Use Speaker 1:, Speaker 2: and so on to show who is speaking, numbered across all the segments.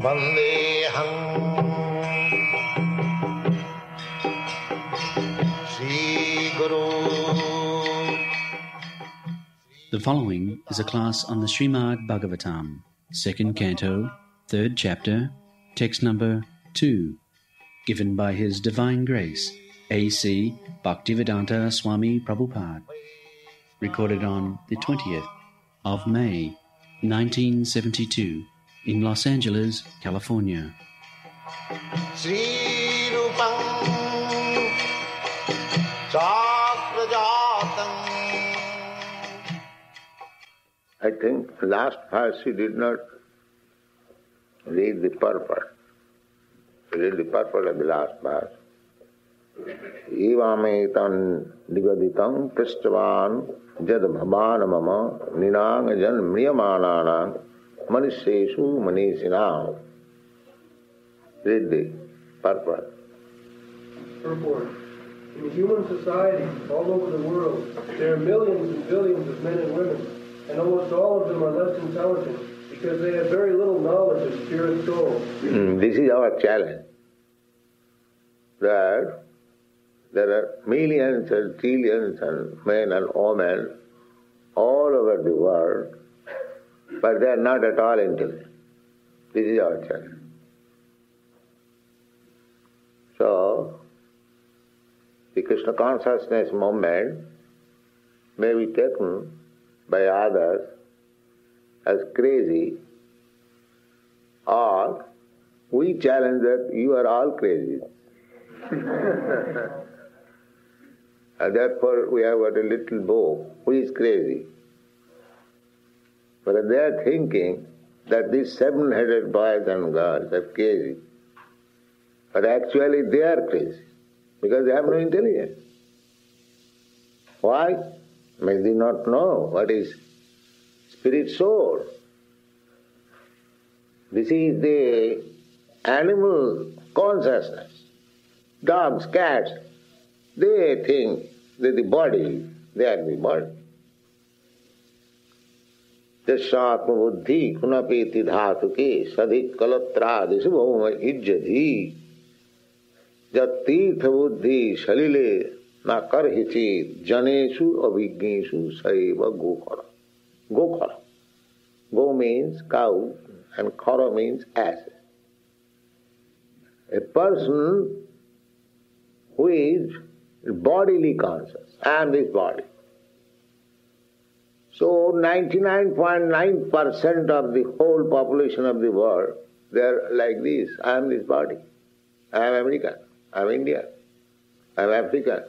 Speaker 1: Vandeham Sri Guru.
Speaker 2: The following is a class on the Srimad Bhagavatam, 2nd Canto, 3rd Chapter, text number 2, given by His Divine Grace, A.C. Bhaktivedanta Swami Prabhupada, recorded on the 20th of May, 1972, in Los Angeles, California.
Speaker 1: Sri Rupam Chakrajatam.
Speaker 3: I think last verse he did not read the purport. He read the purport of the last verse. Evametan nigaditam prishtavan jad bhavana mama ninang jan mriyamananam manishesu manisinam. Read the purport.
Speaker 4: Purport. In human society, all over the world, there are millions and billions of men and women, and almost all of them are less intelligent because they have very little knowledge of spirit soul.
Speaker 3: This is our challenge. That there are millions and trillions and men and women all over the world, but they are not at all intelligent. This is our challenge. So, the Krishna consciousness movement may be taken by others as crazy, or we challenge that you are all crazy. And therefore we have got a little boy who is crazy. But they are thinking that these 700 boys and girls are crazy. But actually they are crazy, because they have no intelligence. Why? May they not know what is spirit soul. This is the animal consciousness. Dogs, cats, they think that the body, they are the body. Jasatma buddhi kunapeti dhatuke sadhik kalatra disubhoma ijjadhi jat tirtha buddhi shalile na karhichit janeshu abhigneshu saiva gokara. Gokara. Go means cow and khara means ass. A person who is bodily conscious, I am this body. So 99.9% of the whole population of the world, they are like this. I am this body. I am American. I am Indian. I am African.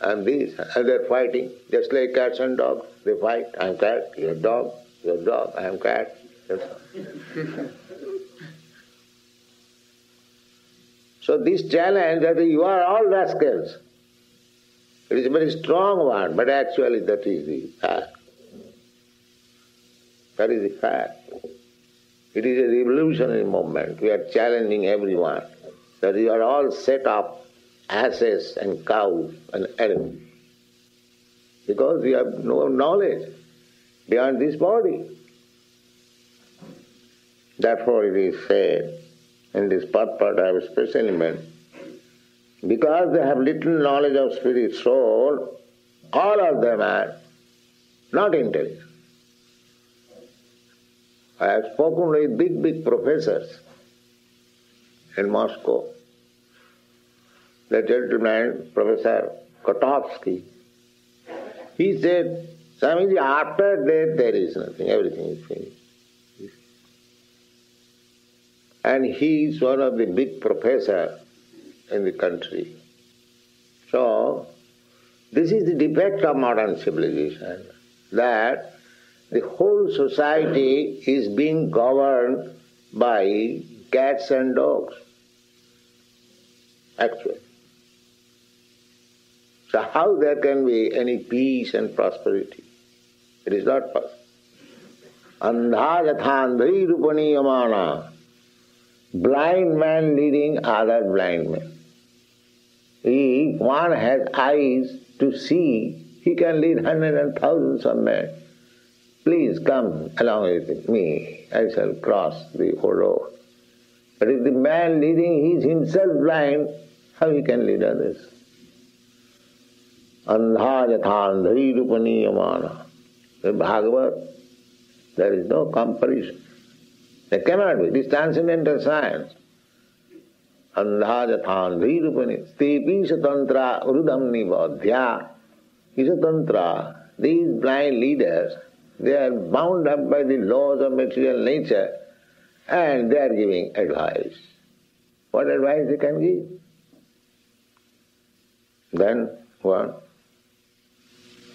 Speaker 3: I am this. And they are fighting, just like cats and dogs. They fight. I am cat, you are dog. You are dog, I am cat. So this challenge that you are all rascals, it is a very strong one, but actually that is the fact. That is the fact. It is a revolutionary movement. We are challenging everyone that you are all set up asses and cows and animals, because we have no knowledge beyond this body. Therefore it is said in this purport I have specially meant, because they have little knowledge of spirit soul, all of them are not intelligent. I have spoken with big professors in Moscow. The gentleman, Professor Kotovsky, he said, Swamiji, after death there is nothing, everything is finished. And he is one of the big professors in the country. So, this is the defect of modern civilization, that the whole society is being governed by cats and dogs, actually. So how there can be any peace and prosperity? It is not possible. Andha yathandhari rupaniyamana. Blind man leading other blind men. If one has eyes to see, he can lead hundreds and thousands of men. please come along with me, I shall cross the road. But if the man leading he is himself blind, how he can lead others? Andha jathandhari rupaniyamana. In Bhagavad, there is no comparison. There cannot be. This transcendental science. Andha jathandhari rupaniyamana. Stepi satantra urudam nivadhya. Isatantra. These blind leaders, they are bound up by the laws of material nature and they are giving advice. What advice they can give? Then what?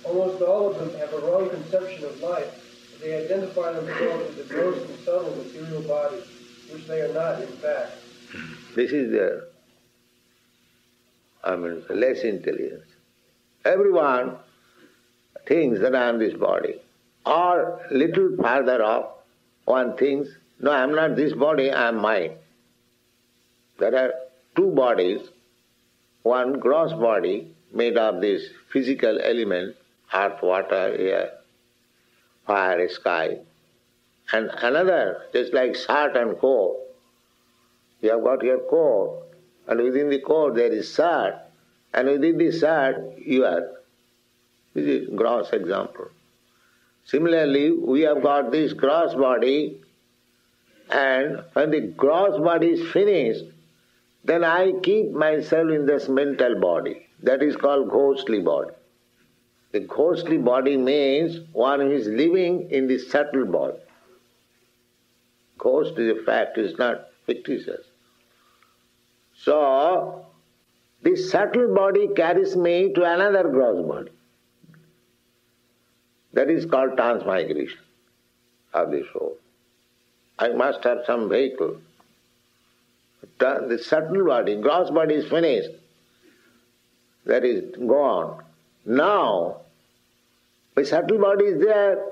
Speaker 4: Almost all of them have a wrong conception of life. They identify themselves with the gross and subtle material bodies, which they are not in fact.
Speaker 3: This is their, less intelligence. Everyone thinks that I am this body. Or little farther off, one thinks, no, I am not this body, I am mind. There are two bodies, one gross body made of this physical element, earth, water, air, fire, sky, and another, just like salt and core. You have got your core, and within the core there is salt, and within the salt you are. This is a gross example. Similarly, we have got this gross body, and when the gross body is finished, then I keep myself in this mental body. That is called ghostly body. The ghostly body means one who is living in the subtle body. Ghost is a fact, it is not fictitious. So, this subtle body carries me to another gross body. That is called transmigration of the soul. I must have some vehicle. The subtle body, gross body is finished. That is gone. Now, the subtle body is there.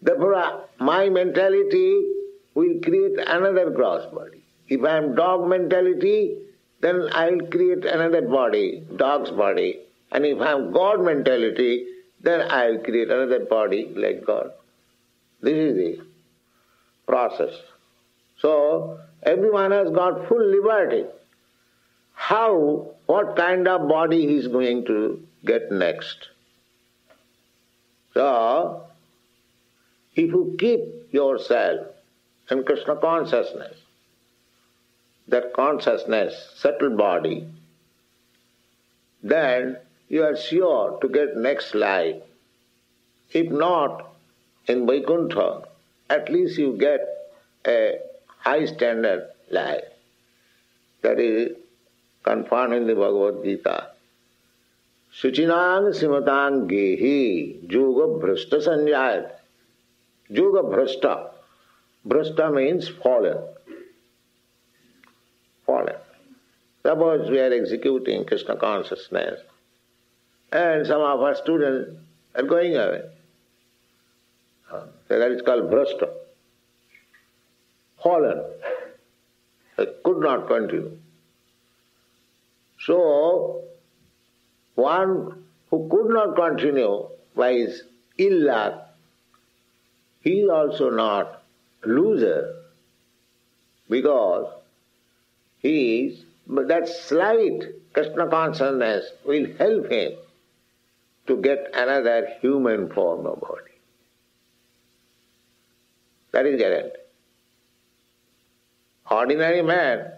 Speaker 3: Therefore, my mentality will create another gross body. If I am dog mentality, then I will create another body, dog's body. And if I am God mentality, then I will create another body like God. This is the process. So, everyone has got full liberty. How, what kind of body he is going to get next? So, if you keep yourself in Krishna consciousness, that consciousness, subtle body, then you are sure to get next life. If not in Vaikuntha, at least you get a high standard life. That is confirmed in the Bhagavad Gita. Suchinang simatang gehi yoga bhrashta sanjayat. Yoga bhrashta. Bhrashta means fallen. Fallen. Suppose we are executing Krishna consciousness and some of our students are going away. So that is called bhrashta. Fallen. They could not continue. So, one who could not continue by his ill luck, he is also not loser because that slight Krishna consciousness will help him to get another human form of body. That is guaranteed. Ordinary man,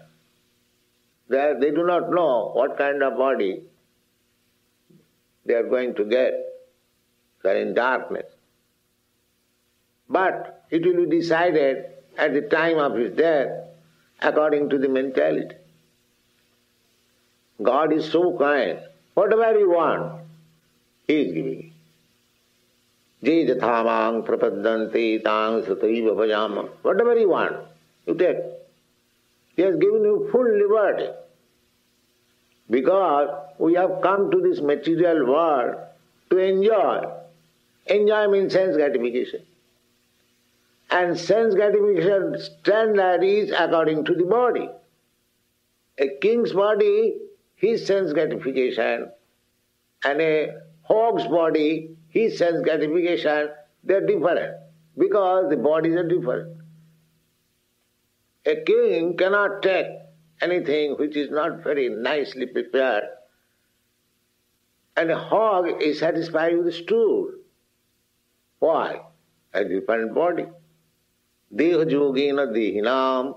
Speaker 3: they do not know what kind of body they are going to get. They are in darkness. But it will be decided at the time of his death according to the mentality. God is so kind. Whatever you want, He is giving. Je jathamang prapadanti tang sataiva bhajama. Whatever you want, you take. He has given you full liberty. Because we have come to this material world to enjoy. Enjoy means sense gratification. And sense gratification standard is according to the body. A king's body, his sense gratification, and a hog's body, his sense gratification They are different because the bodies are different. A king cannot take anything which is not very nicely prepared, and a hog is satisfied with stool. Why? A different body. Deha yogena dehinam.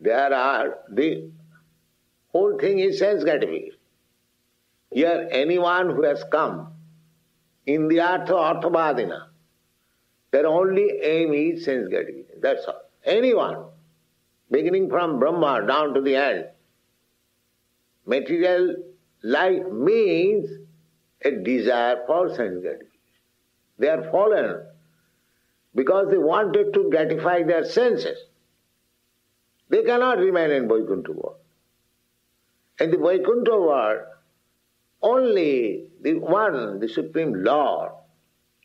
Speaker 3: The whole thing is sense gratification. Here anyone who has come in the arthavadina, their only aim is sense gratification. That's all. Anyone, beginning from Brahma down to the end, material life means a desire for sense gratification. They are fallen because they wanted to gratify their senses. They cannot remain in Vaikuntha world. In the Vaikuntha world, only the one, the Supreme Lord,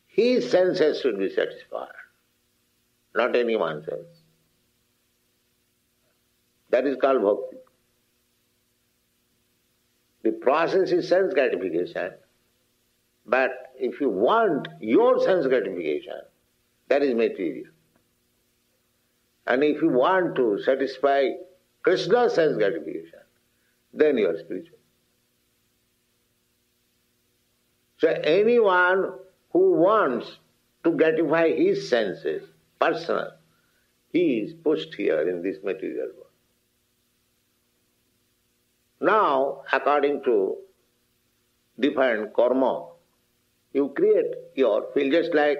Speaker 3: his senses should be satisfied, not anyone's else. That is called bhakti. The process is sense gratification, but if you want your sense gratification, that is material. And if you want to satisfy Krishna's sense gratification, then you are spiritual. So anyone who wants to gratify his senses, personal, he is pushed here in this material world. Now, according to different karma, you create your field just like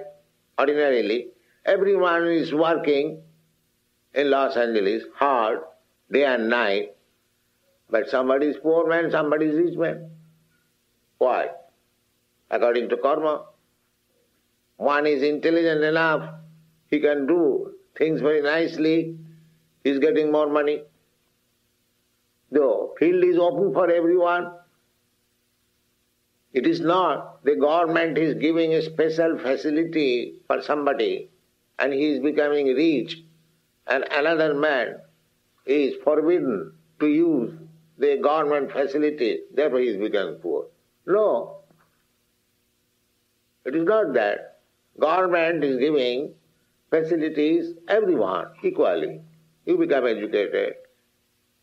Speaker 3: ordinarily. Everyone is working in Los Angeles hard, day and night, but somebody is poor man, somebody is rich man. Why? According to karma. One is intelligent enough, he can do things very nicely, he is getting more money. The field is open for everyone. It is not the government is giving a special facility for somebody and he is becoming rich and another man is forbidden to use the government facility, therefore he is becoming poor. No. It is not that. Government is giving facilities everyone equally. You become educated,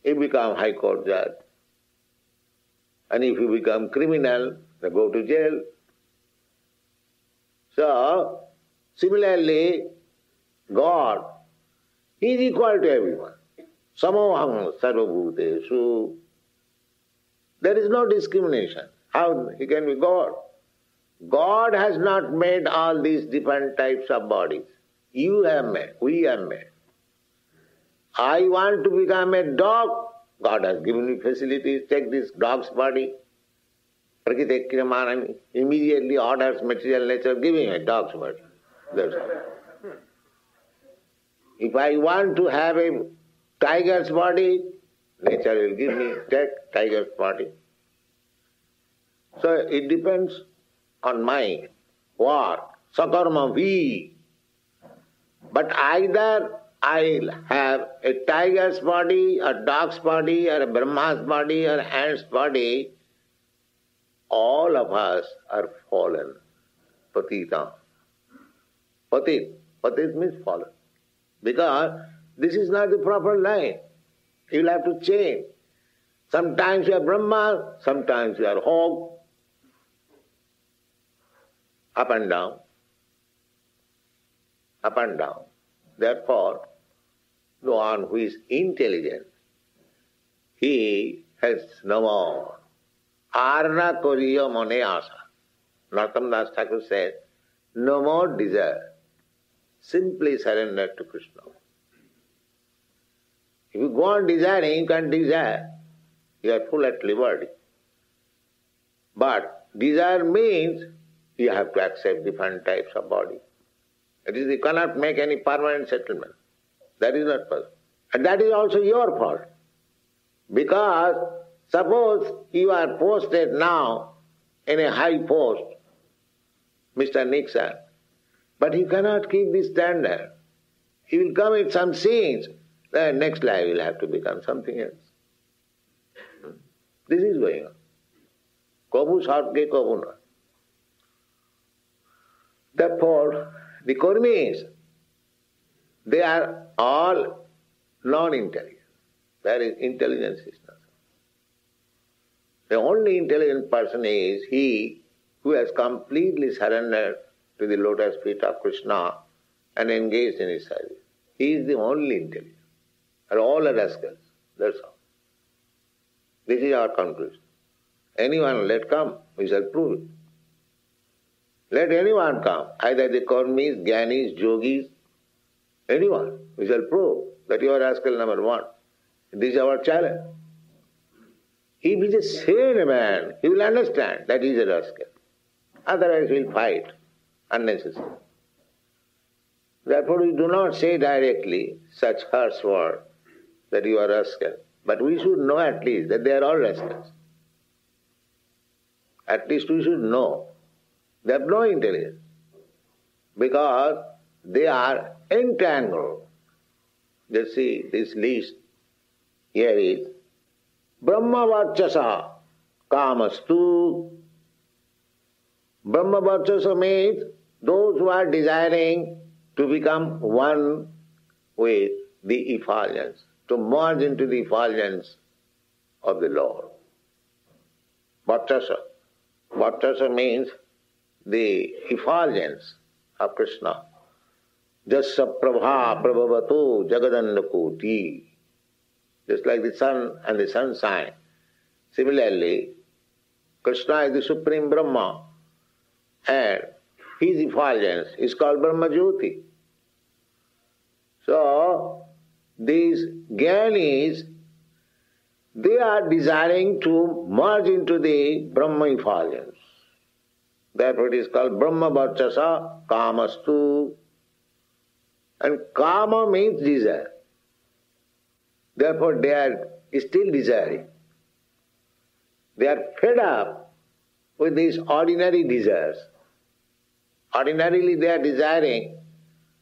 Speaker 3: you become high court judge, and if you become criminal, then go to jail. So, similarly, God is equal to everyone. Samoham sarvabhuteshu. There is no discrimination. How he can be God? God has not made all these different types of bodies. You have made, we have made. I want to become a dog. God has given me facilities. Take this dog's body. Prakritekriyamanam immediately orders material nature, giving a dog's body. That's all. If I want to have a tiger's body, nature will give me, take tiger's body. So it depends on my what? Sakarma vi. But either I'll have a tiger's body, a dog's body, or a Brahma's body, or an ant's body, all of us are fallen. Patita. Patit. Patit means fallen. Because this is not the proper line. You'll have to change. Sometimes you are Brahma, sometimes you are hog. Up and down. Up and down. Therefore, the one who is intelligent, he has no more. Arna koriya mone asa. Narottam Das Thakur said, no more desire. Simply surrender to Krishna. If you go on desiring, you can't desire. You are full at liberty. But desire means you have to accept different types of body. It is you cannot make any permanent settlement. That is not possible. And that is also your fault. Because suppose you are posted now in a high post, Mr. Nixon, but he cannot keep this standard. He will commit some sins. Then next life will have to become something else. This is going on. Kabu sarge kabu na. Therefore, the Kurmis, they are all non-intelligent. There is intelligence is not. The only intelligent person is he who has completely surrendered to the lotus feet of Krishna and engaged in his service. He is the only intelligent. And all are rascals. That's all. This is our conclusion. Anyone let come, we shall prove it. Let anyone come, either the Karmis, Jnanis, Yogis, anyone, we shall prove that you are rascal number one. This is our challenge. If he is a sane man, he will understand that he is a rascal. Otherwise he will fight unnecessarily. Therefore we do not say directly such harsh words that you are rascal. But we should know at least that they are all rascals. At least we should know. They have no intelligence. Because they are entangled. Just see this list. Here is Brahma Varchasa Kamastu. Brahma Varchasa means those who are desiring to become one with the effulgence, to merge into the effulgence of the Lord. Varchasa. Varchasa means the effulgence of Krishna. Jasya prabha prabhavatu jagadannakoti. Just like the sun and the sunshine. Similarly, Krishna is the Supreme Brahma and his effulgence is called Brahma Jyoti. So, these Jnanis, they are desiring to merge into the Brahma effulgence. Therefore it is called Brahma Varchasa Kamastu. And Kama means desire. Therefore they are still desiring. They are fed up with these ordinary desires. Ordinarily they are desiring,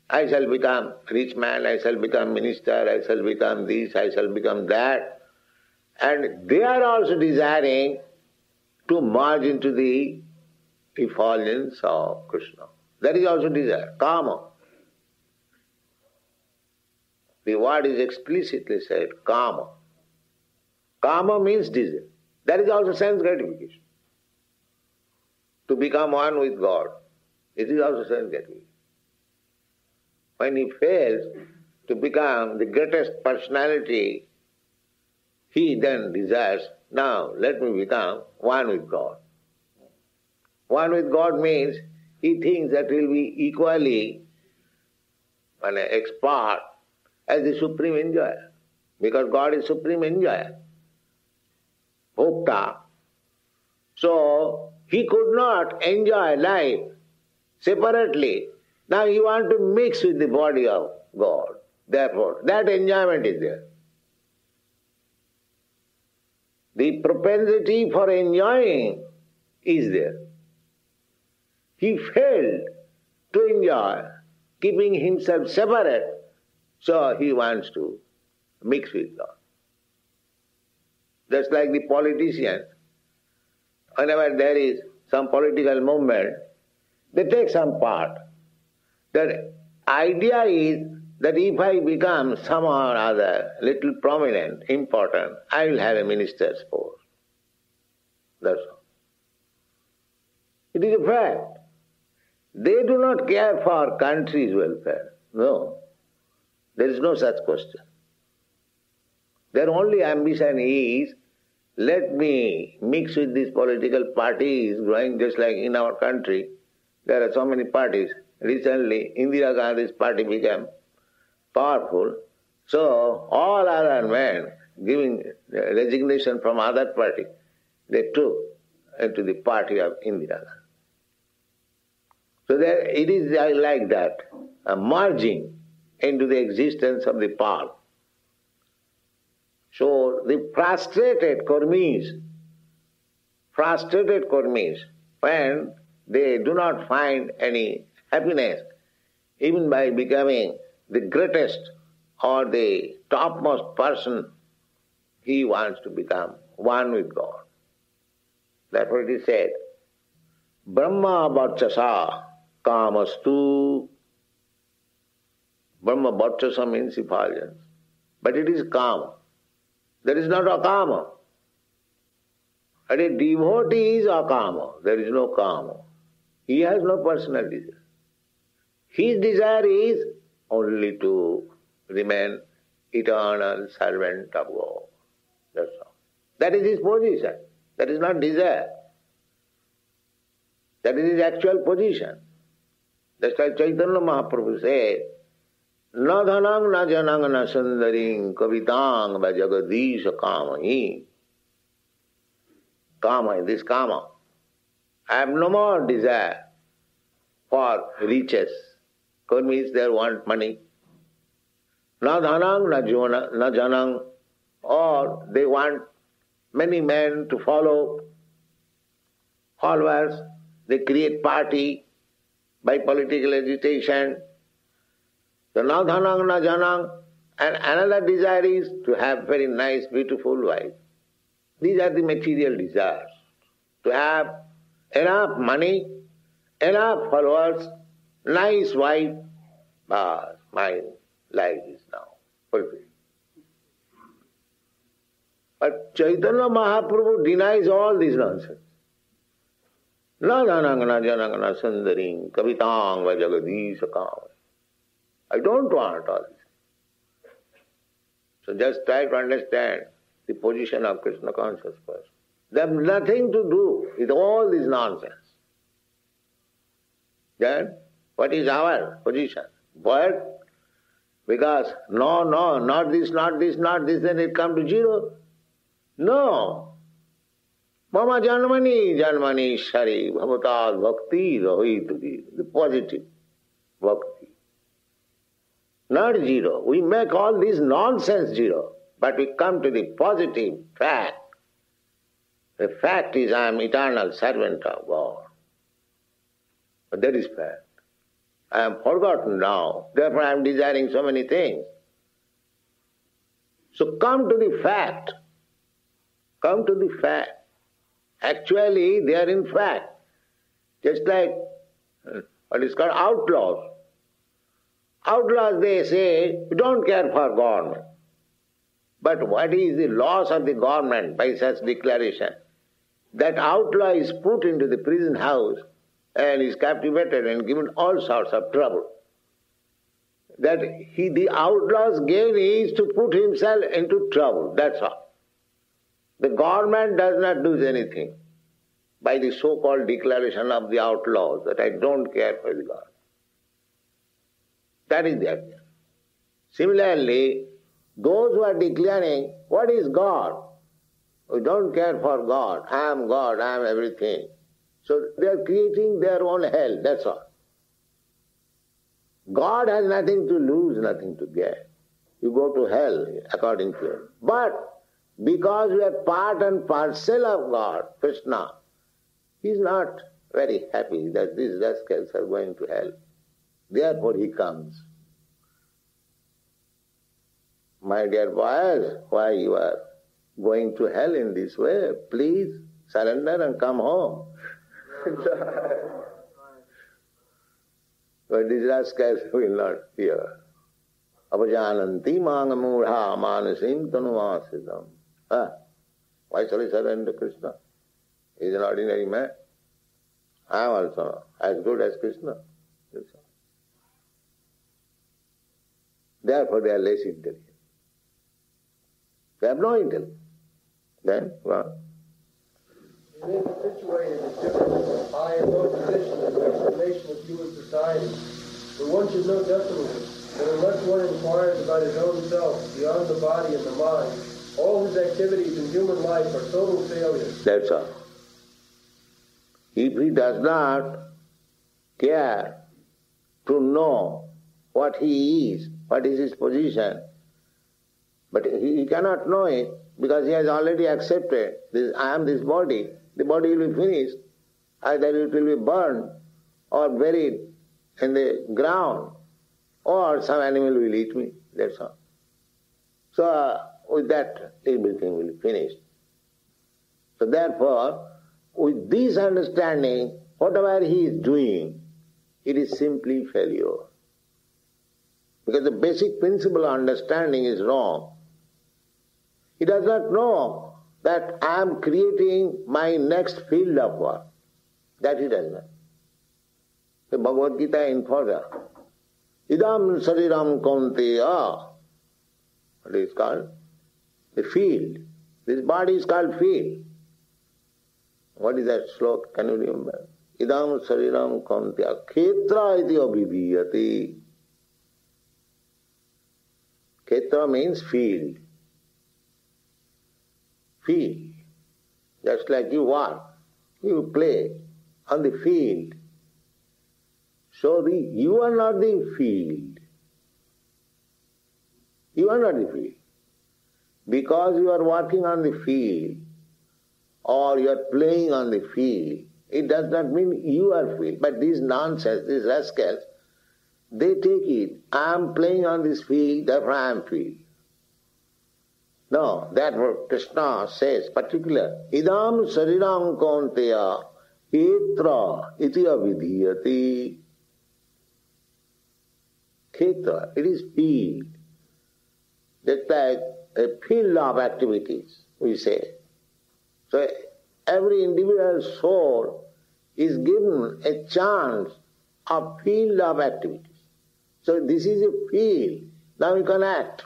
Speaker 3: I shall become rich man, I shall become minister, I shall become this, I shall become that. And they are also desiring to merge into the effulgence of Krishna. That is also desire, Kama. The word is explicitly said, Kama. Kama means desire. That is also sense gratification. To become one with God, it is also sense gratification. When he fails to become the greatest personality, he then desires, now let me become one with God. One with God means he thinks that he will be equally an expert as the supreme enjoyer. Because God is supreme enjoyer. Bhokta. So, he could not enjoy life separately. Now he wants to mix with the body of God. Therefore, that enjoyment is there. The propensity for enjoying is there. He failed to enjoy, keeping himself separate, so he wants to mix with God. Just like the politicians, whenever there is some political movement, they take some part. The idea is that if I become somehow or other little prominent, important, I will have a minister's post. That's all. It is a fact. They do not care for country's welfare. No. There is no such question. Their only ambition is, let me mix with these political parties growing just like in our country. There are so many parties. Recently, Indira Gandhi's party became powerful. So, all other men giving resignation from other party, they took into the party of Indira Gandhi. So there, it is like that, a merging into the existence of the power. So the frustrated Kurmis, when they do not find any happiness, even by becoming the greatest or the topmost person, he wants to become one with God. Therefore it is said, Brahma Varchasa Kamastu. Brahma Bhattasa means effulgence. But it is kama. There is not akama. And a devotee is akama. There is no kama. He has no personal desire. His desire is only to remain eternal servant of God. That's all. That is his position. That is not desire. That is his actual position. That's why Chaitanya Mahaprabhu said, Na dhanang na janang na sundaring kavitang va jagadisha kamahi. Kama, this kama. I have no more desire for riches. Kama means they want money. Na dhanang na janang, or they want many men to follow, followers. They create party by political agitation. So na dhanang na janang, and another desire is to have very nice, beautiful wife. These are the material desires. To have enough money, enough followers, nice wife, but my life is now fulfilled. But Chaitanya Mahaprabhu denies all this nonsense. Na dhanang na janang na sundaring kavitang va jagadisha kama. I don't want all this. So just try to understand the position of Krishna conscious person. They have nothing to do with all this nonsense. Then, what is our position? What? Because no, not this, then it comes to zero. No. Mama janmani shari bhavatad bhakti rahitudi. The positive bhakti. Not zero. We make all this nonsense zero. But we come to the positive fact. The fact is I am eternal servant of God. But that is fact. I am forgotten now. Therefore I am desiring so many things. So come to the fact. Come to the fact. Actually they are in fact. Just like what is called outlaws. Outlaws, they say, we don't care for government. But what is the loss of the government by such declaration? That outlaw is put into the prison house and is captivated and given all sorts of trouble. That the outlaw's gain is to put himself into trouble, that's all. The government does not do anything by the so-called declaration of the outlaws that I don't care for the government. That is the idea. Similarly, those who are declaring, what is God? We don't care for God. I am God, I am everything. So they are creating their own hell, that's all. God has nothing to lose, nothing to get. You go to hell according to him. But because we are part and parcel of God, Krishna, he is not very happy that these rascals are going to hell. Therefore he comes. My dear boys, why you are going to hell in this way? Please surrender and come home. But these rascals will not hear. Apajananti mangamudha manasim tanuvasitam. Why shall I surrender to Krishna? He is an ordinary man. I am also as good as Krishna. Therefore they are less intelligent. They have no intelligence. Then, what?
Speaker 4: Being situated is different from a high and low position in the explanation of human society. But one should know definitely that unless one inquires about his own self beyond the body and the mind, all his activities in human life are total failures.
Speaker 3: That's all. If he does not care to know what he is, what is his position, but he cannot know it because he has already accepted this. I am this body. The body will be finished. Either it will be burned or buried in the ground or some animal will eat me. That's all. So with that everything will be finished. So therefore, with this understanding, whatever he is doing, it is simply failure. Because the basic principle of understanding is wrong. He does not know that I am creating my next field of work. That he does not. The Bhagavad Gita informs us. Idam sariram kaunteya. What is called? The field. This body is called field. What is that sloka? Can you remember? Idam sariram kaunteya khetra iti abhidhiyati. Khetra means field. Field. Just like you walk, you play on the field. So you are not the field. You are not the field. Because you are walking on the field or you are playing on the field, it does not mean you are field. But these nonsense, these rascals, they take it. I am playing on this field, therefore I am field. No, that what Krishna says, particular. Idam sariram kaunteya khetra iti avidhiyati. Khetra, it is field. Just like a field of activities, we say. So every individual soul is given a chance of field of activities. So this is a field. Now you can act.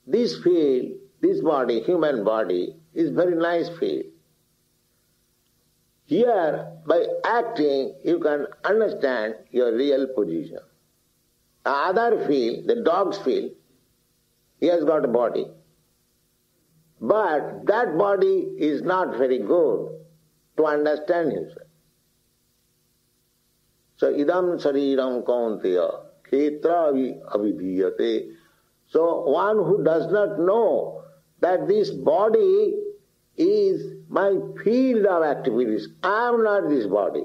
Speaker 3: This field, this body, human body, is very nice field. Here, by acting, you can understand your real position. The other field, the dog's field, he has got a body. But that body is not very good to understand himself. So, idam sariram kaunteya khetra avidhiyate. So, one who does not know that this body is my field of activities. I am not this body.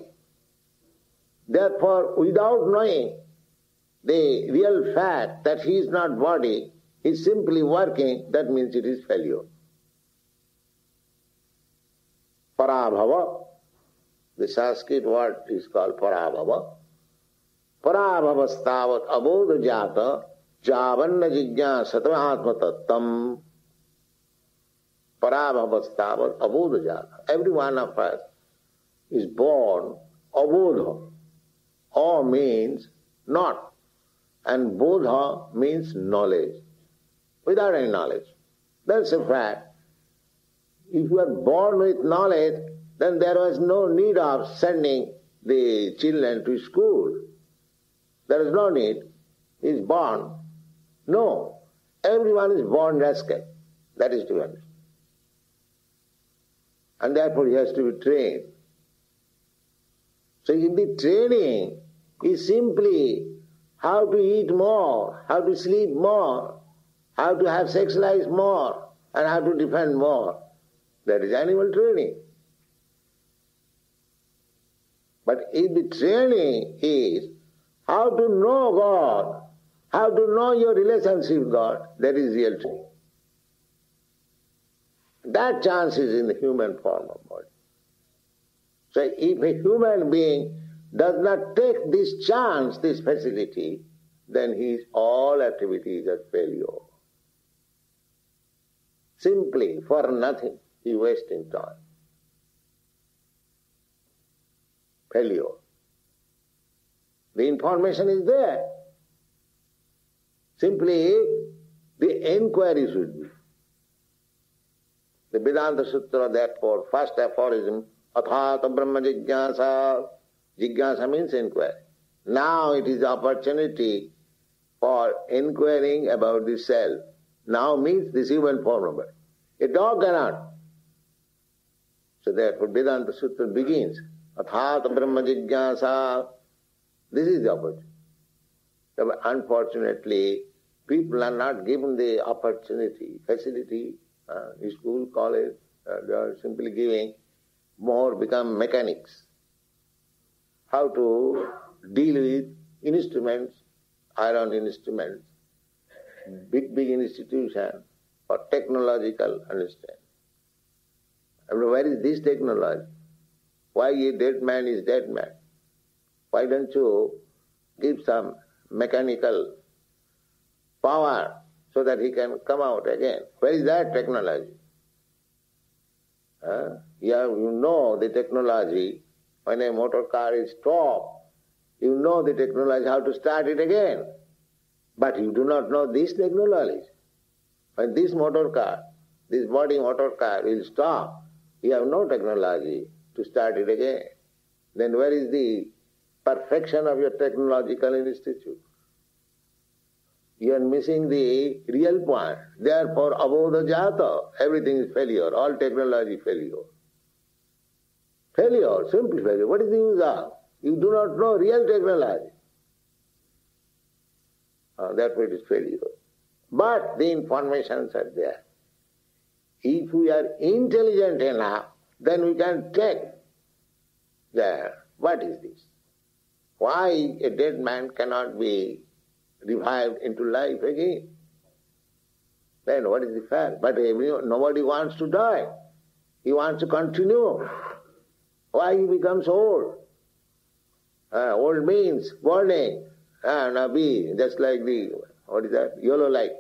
Speaker 3: Therefore, without knowing the real fact that he is not body, he is simply working, that means it is failure. Parabhava, the Sanskrit word is called parabhava. Parabhavastavat abodha jata javanna jijñāsata atma tattam. Parabhavastavat abodha jata. Every one of us is born abodha. A means not, and bodha means knowledge, without any knowledge. That's a fact. If you are born with knowledge, then there was no need of sending the children to school. There is no need. He is born. No. Everyone is born rascal. That is to be understood. And therefore he has to be trained. So in the training is simply how to eat more, how to sleep more, how to have sex life more, and how to defend more. That is animal training. But if the training is how to know God, how to know your relationship with God, that is real training. That chance is in the human form of body. So if a human being does not take this chance, this facility, then his all activities are failure. Simply for nothing, he is wasting time. Failure. The information is there. Simply the inquiry should be. The Vedanta Sutra, therefore, first aphorism, athāta brahma jigyāsa. Jigyāsa means inquiry. Now it is opportunity for inquiring about the self. Now means this human form of body. A dog cannot. So therefore Vedanta Sutra begins, athāta brahma jigyāsa. This is the opportunity. But unfortunately, people are not given the opportunity, facility, school, college, they are simply giving more, become mechanics. How to deal with instruments, iron instruments, big institutions for technological understanding. I mean, where is this technology? Why a dead man is dead man? Why don't you give some mechanical power so that he can come out again? Where is that technology? You know the technology. When a motor car is stopped, you know the technology how to start it again. But you do not know this technology. When this motor car, this body motor car will stop, you have no technology to start it again. Then where is the perfection of your technological institute? You are missing the real point. Therefore, abodha jata, everything is failure, all technology failure. Failure, simple failure. What is the use of? You do not know real technology. Therefore it is failure. But the informations are there. If we are intelligent enough, then we can take there. What is this? Why a dead man cannot be revived into life again? Then what is the fact? But nobody wants to die. He wants to continue. Why he becomes old? Old means burning. Now be just like the, what is that? Yellow light.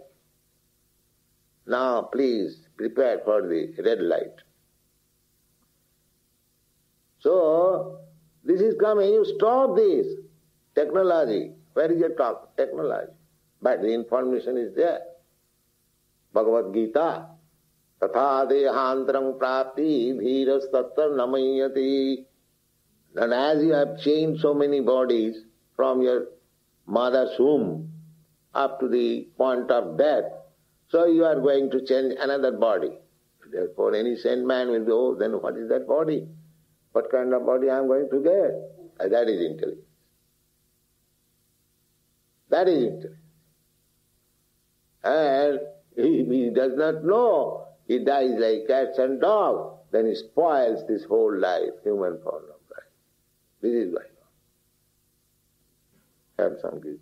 Speaker 3: Now please prepare for the red light. So, this is coming, you stop this. Technology. Where is your talk? Technology. But the information is there. Bhagavad Gita. Tatha dehantaram prapti dhiras tattar namayati. And as you have changed so many bodies from your mother's womb up to the point of death, so you are going to change another body. Therefore any sane man will be, oh, then what is that body? What kind of body I am going to get? That is intelligence. That is intelligence. And if he does not know, he dies like cats and dogs, then he spoils this whole life, human form of life. This is why. Have some gift.